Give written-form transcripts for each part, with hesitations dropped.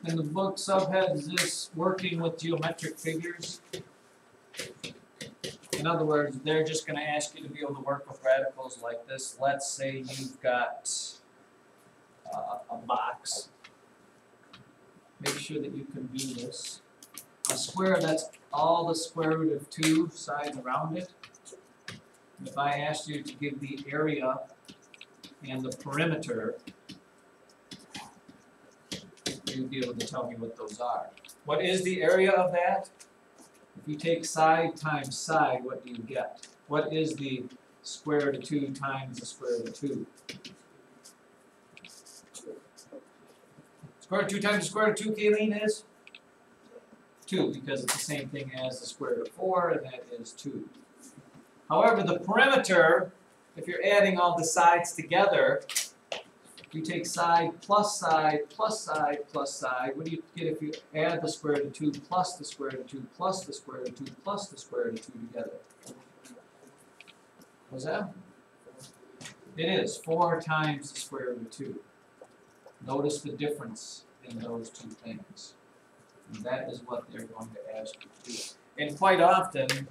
in the book subhead is this working with geometric figures. In other words, they're just going to ask you to be able to work with radicals like this. Let's say you've got a box. Make sure that you can do this. A square that's all the square root of 2 sides around it. And if I asked you to give the area and the perimeter, you'd be able to tell me what those are. What is the area of that? If you take side times side, what do you get? What is the square root of 2 times the square root of 2? Square root of 2 times the square root of 2, Kayleen, is? 2, because it's the same thing as the square root of 4, and that is 2. However, the perimeter, if you're adding all the sides together, if you take side plus side plus side plus side, what do you get if you add the square root of 2 plus the square root of 2 plus the square root of 2 plus the square root of 2 together? What's that? It is 4 times the square root of 2. Notice the difference in those two things. And that is what they're going to ask you to do. And quite often,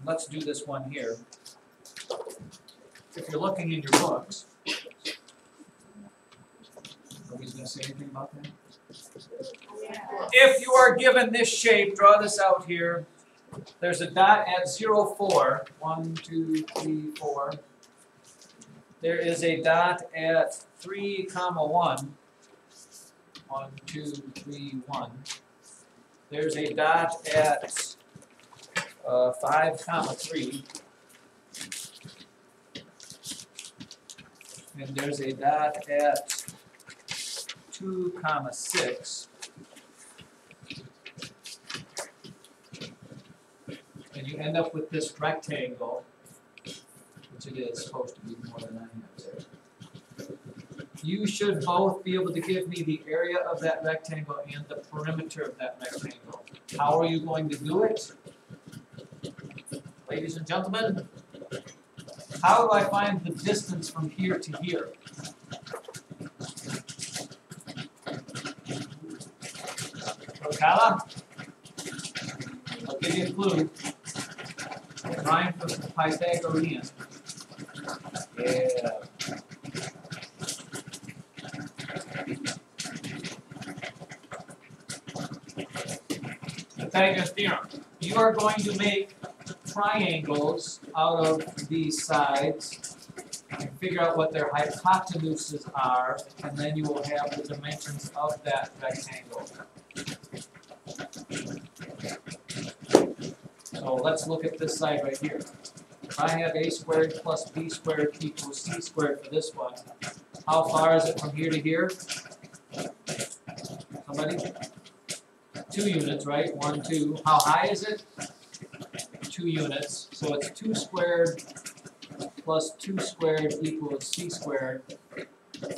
let's do this one here. If you're looking in your books, nobody's going to say anything about that? Yeah. If you are given this shape, draw this out here. There's a dot at 0, 4. 1, 2, 3, 4. There is a dot at 3, 1. 1, 2, 3, 1. There's a dot at 5, 3. And there's a dot at 2, 6. And you end up with this rectangle, which it is supposed to be more than I have there. You should both be able to give me the area of that rectangle and the perimeter of that rectangle. How are you going to do it? Ladies and gentlemen, how do I find the distance from here to here? Kala? I'll give you a clue. Rhyme from the Pythagorean. Yeah. Pythagorean theorem. You are going to make triangles out of these sides and figure out what their hypotenuses are, and then you will have the dimensions of that rectangle. So let's look at this side right here. If I have a squared plus b squared equals c squared for this one, how far is it from here to here? Somebody? 2 units, right? 1, 2. How high is it? 2 units. So it's 2 squared plus 2 squared equals c squared.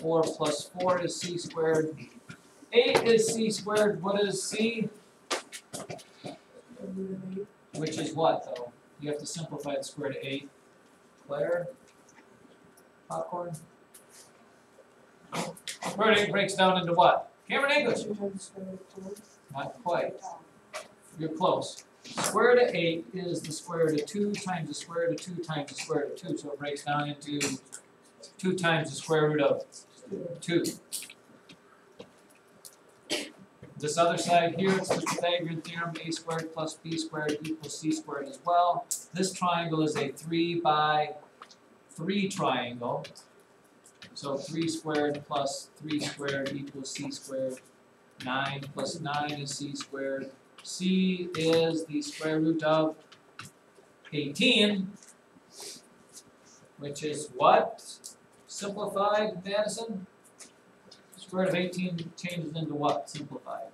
4 plus 4 is c squared. 8 is c squared. What is c? Which is what, though? You have to simplify the square root of 8. Claire? Popcorn? Square root of 8 breaks down into what? Cameron English? Not quite. You're close. Square root of 8 is the square root of 2 times the square root of 2 times the square root of 2. So it breaks down into 2 times the square root of 2. This other side here, it's the Pythagorean theorem, a squared plus b squared equals c squared as well. This triangle is a 3 by 3 triangle. So 3 squared plus 3 squared equals c squared. 9 plus 9 is c squared. C is the square root of 18, which is what? Simplified, Madison? Square root of 18 changes into what? Simplified.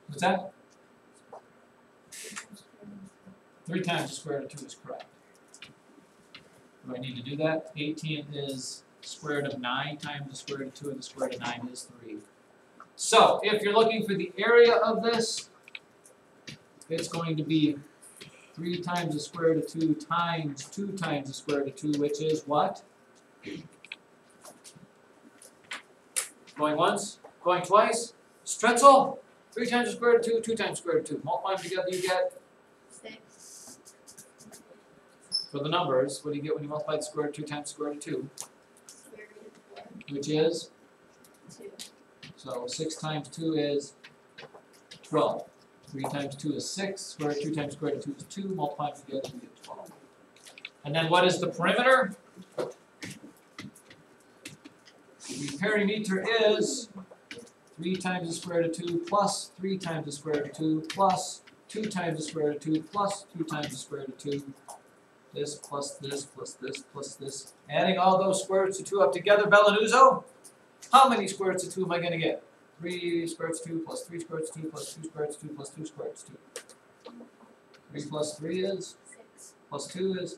What's that? 3 times the square root of 2 is correct. Do I need to do that? 18 is square root of 9 times the square root of 2, and the square root of 9 is 3. So, if you're looking for the area of this, it's going to be 3 times the square root of 2 times 2 times the square root of 2, which is what? Going once, going twice. Stretzel, 3 times the square root of 2, 2 times the square root of 2. Multiply them together, you get 6. for the numbers, what do you get when you multiply the square root of 2 times the square root of 2? Square root of 4. Which is? 2. So 6 times 2 is 12. 3 times 2 is 6. Square root of 2 times square root of 2 is 2. Multiply them together, you get 12. And then what is the perimeter? The perimeter is 3 times the square root of 2 plus 3 times the square root of 2 plus 2 times the square root of 2 plus 2 times the square root of 2. This plus this plus this plus this. Adding all those square roots of 2 up together, Bellanuzo, how many square roots of 2 am I going to get? 3 square roots of 2 plus 3 square roots of 2 plus 2 square roots of 2 plus 2 square roots of 2. 3 plus 3 is? 6. Plus 2 is?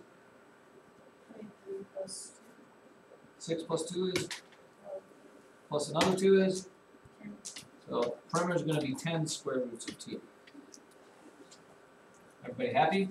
23 plus 6 plus 2 is? Plus another 2 is? 10. So perimeter is going to be 10 square roots of 2. Everybody happy?